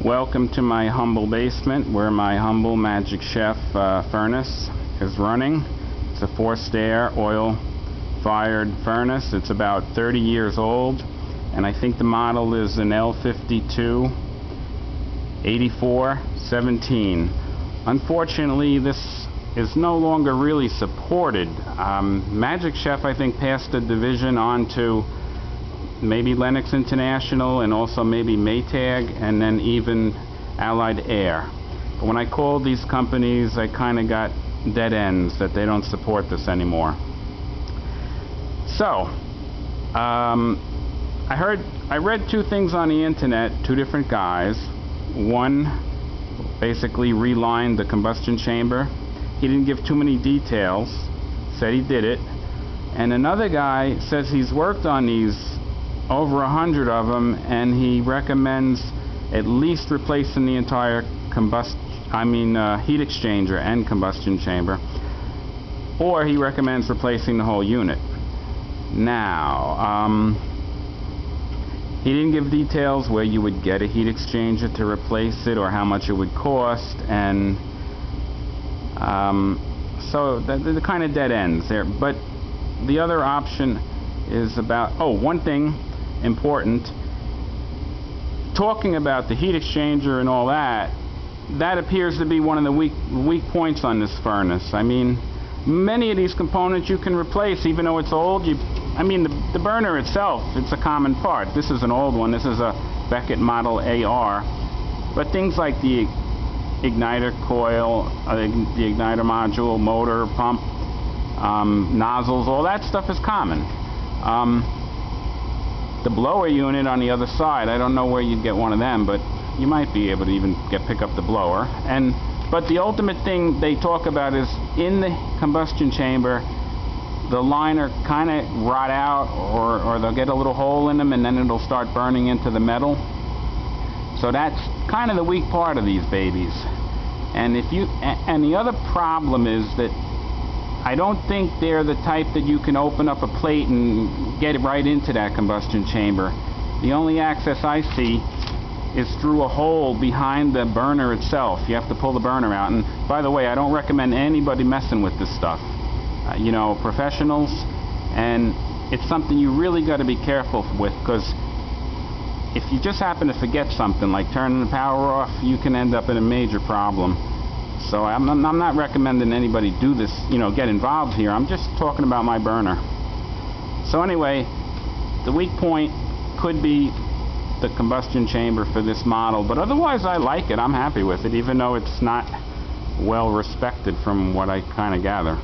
Welcome to my humble basement where my humble Magic Chef furnace is running. It's a forced air oil fired furnace. It's about 30 years old, and I think the model is an L52-84-17. Unfortunately, this is no longer really supported. Magic Chef, I think, passed the division on to maybe Lennox International and also maybe Maytag and then even Allied Air. But when I called these companies, I kind of got dead ends that they don't support this anymore. So I read two things on the internet, two different guys. One basically relined the combustion chamber. He didn't give too many details, said he did it. And another guy says he's worked on these, over 100 of them, and he recommends at least replacing the entire heat exchanger and combustion chamber, or he recommends replacing the whole unit. Now, he didn't give details where you would get a heat exchanger to replace it or how much it would cost, and so they're kind of dead ends there. But the other option is about, one thing important, talking about the heat exchanger and all that, that appears to be one of the weak points on this furnace. I mean, many of these components you can replace even though it's old. The burner itself, it's a common part. This is an old one. This is a Beckett Model AR. But things like the igniter coil, the igniter module, motor, pump, nozzles, all that stuff is common. The blower unit on the other side, I don't know where you'd get one of them, but you might be able to even pick up the blower. But the ultimate thing they talk about is in the combustion chamber, the liner kind of rot out, or they'll get a little hole in them, and then it'll start burning into the metal. So that's kind of the weak part of these babies. And the other problem is that I don't think they're the type that you can open up a plate and get it right into that combustion chamber. The only access I see is through a hole behind the burner itself. You have to pull the burner out. And by the way, I don't recommend anybody messing with this stuff. Professionals, and it's something you really got to be careful with, because if you just happen to forget something like turning the power off, you can end up in a major problem. So I'm not recommending anybody do this, get involved here. I'm just talking about my burner. So anyway, the weak point could be the combustion chamber for this model, but otherwise I like it. I'm happy with it, even though it's not well respected from what I kind of gather.